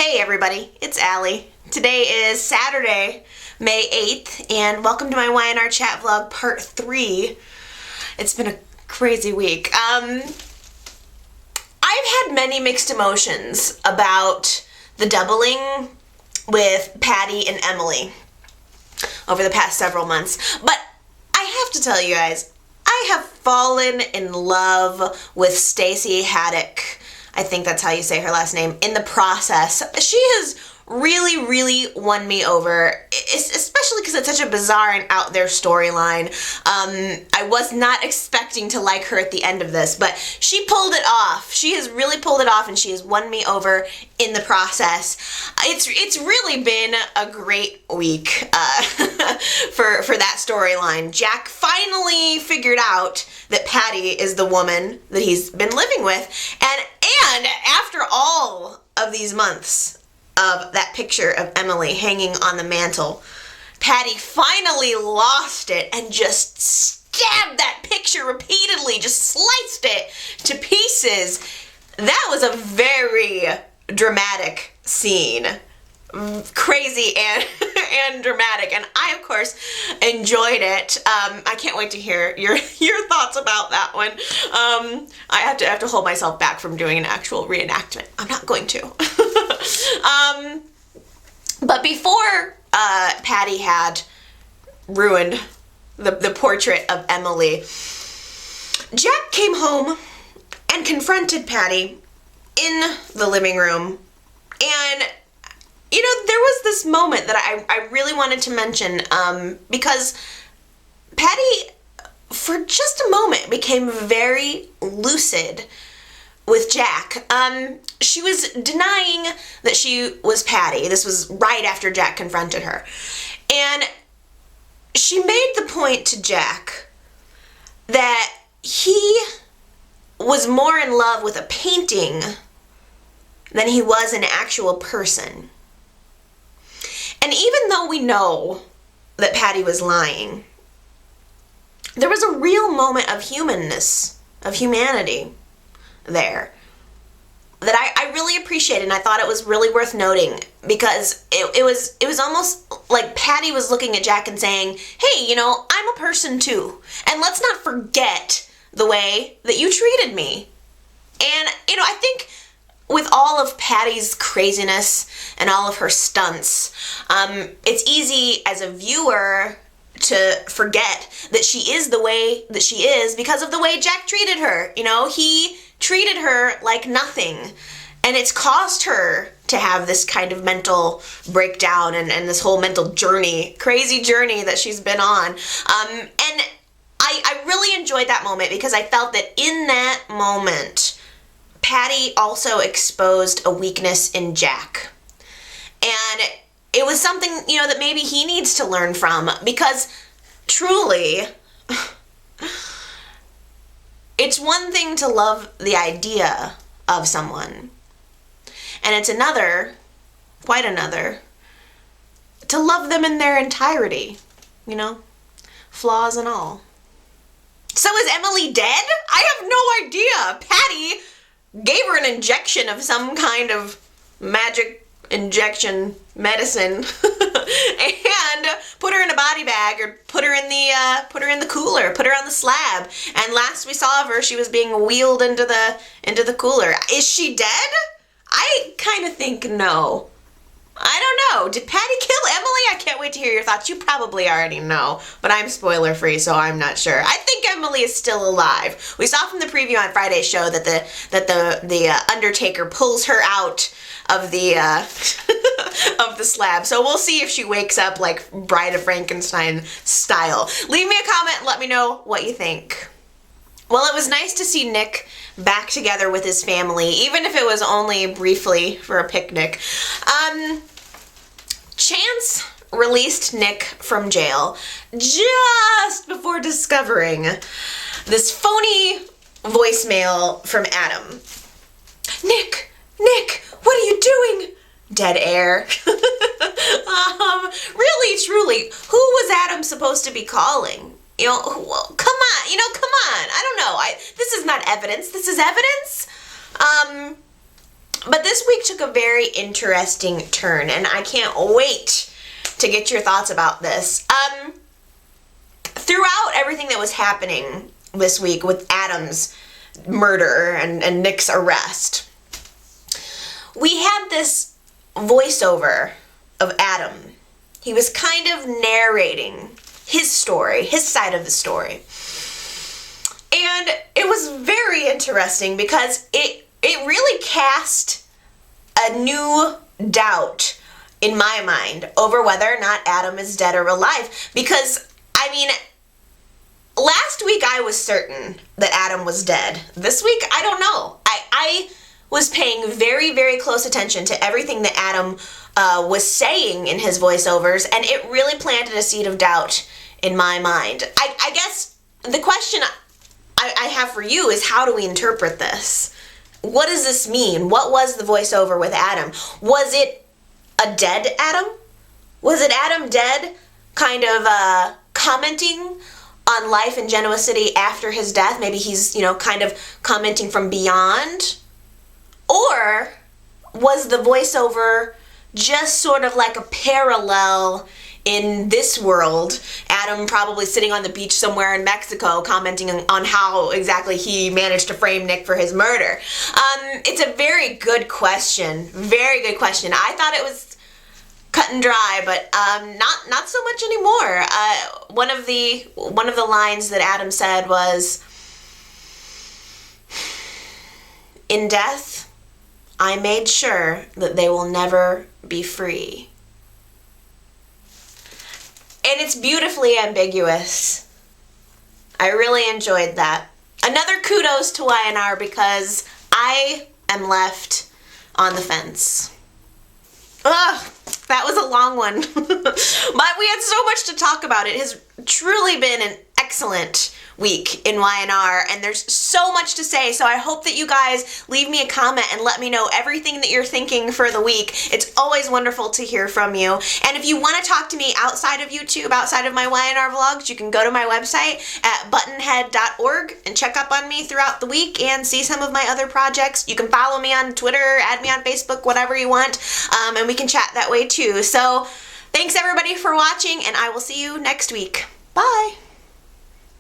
Hey everybody, it's Allie. Today is Saturday, May 8th, and welcome to my Y&R chat vlog part 3. It's been a crazy week. I've had many mixed emotions about the doubling with Patty and Emily over the past several months, but I have to tell you guys, I have fallen in love with Stacey Haddock. I think that's how you say her last name, in the process. She has really won me over, especially because it's such a bizarre and out there storyline. I was not expecting to like her at the end of this, but she pulled it off. She has really pulled it off, and she has won me over in the process. It's really been a great week for that storyline. Jack finally figured out that Patty is the woman that he's been living with, and after all of these months of that picture of Emily hanging on the mantle, Patty finally lost it and just stabbed that picture repeatedly, just sliced it to pieces. That was a very dramatic scene. Crazy and dramatic, and I of course enjoyed it. I can't wait to hear your thoughts about that one. I have to hold myself back from doing an actual reenactment. I'm not going to. But before Patty had ruined the portrait of Emily, Jack came home and confronted Patty in the living room, and you know, there was this moment that I really wanted to mention, because Patty, for just a moment, became very lucid with Jack. She was denying that she was Patty. This was right after Jack confronted her. And she made the point to Jack that he was more in love with a painting than he was an actual person. And even though we know that Patty was lying, there was a real moment of humanness, of humanity there that I really appreciated, and I thought it was really worth noting, because it was almost like Patty was looking at Jack and saying, hey, you know, I'm a person too, and let's not forget the way that you treated me. And, you know, I think with all of Patty's craziness and all of her stunts, it's easy as a viewer to forget that she is the way that she is because of the way Jack treated her. You know, he treated her like nothing, and it's caused her to have this kind of mental breakdown and this whole mental journey, crazy journey that she's been on. And I really enjoyed that moment, because I felt that in that moment, Patty also exposed a weakness in Jack. And it was something, you know, that maybe he needs to learn from, because truly, it's one thing to love the idea of someone, and it's another, quite another, to love them in their entirety, you know, flaws and all. So is Emily dead? I have no idea. Patty gave her an injection of some kind of magic injection medicine and put her in a body bag, or put her in the cooler, put her on the slab. And last we saw of her, she was being wheeled into the cooler. Is she dead? I kind of think no. I don't know. Did Patty kill Emily? I can't wait to hear your thoughts. You probably already know, but I'm spoiler free, so I'm not sure. I think Emily is still alive. We saw from the preview on Friday's show that the Undertaker pulls her out of the of the slab. So we'll see if she wakes up like Bride of Frankenstein style. Leave me a comment and let me know what you think. Well, it was nice to see Nick back together with his family, even if it was only briefly for a picnic. Chance released Nick from jail just before discovering this phony voicemail from Adam. Nick, what are you doing? Dead air. Really, truly, who was Adam supposed to be calling? You know, come on, come on. I don't know. This is not evidence. This is evidence. But this week took a very interesting turn, and I can't wait to get your thoughts about this. Throughout everything that was happening this week with Adam's murder and Nick's arrest, we had this voiceover of Adam. He was kind of narrating his story, his side of the story. And it was very interesting because it really cast a new doubt in my mind over whether or not Adam is dead or alive. Because, I mean, last week I was certain that Adam was dead. This week, I don't know. I was paying very, very close attention to everything that Adam was saying in his voiceovers, and it really planted a seed of doubt in my mind. I guess the question I have for you is, how do we interpret this? What does this mean? What was the voiceover with Adam? Was it a dead Adam? Was it Adam dead, kind of commenting on life in Genoa City after his death? Maybe he's, kind of commenting from beyond? Or was the voiceover just sort of like a parallel in this world? Adam probably sitting on the beach somewhere in Mexico commenting on how exactly he managed to frame Nick for his murder. It's a very good question. Very good question. I thought it was cut and dry, but not so much anymore. One of the lines that Adam said was, "In death, I made sure that they will never be free." And it's beautifully ambiguous. I really enjoyed that. Another kudos to YNR because I am left on the fence. Ugh, that was a long one. But we had so much to talk about. It has truly been an excellent week in YNR, and there's so much to say, so I hope that you guys leave me a comment and let me know everything that you're thinking for the week. It's always wonderful to hear from you. And if you want to talk to me outside of YouTube, outside of my YNR vlogs, you can go to my website at buttonhead.org and check up on me throughout the week and see some of my other projects. You can follow me on Twitter, add me on Facebook, whatever you want, and we can chat that way too. So thanks everybody for watching, and I will see you next week. Bye!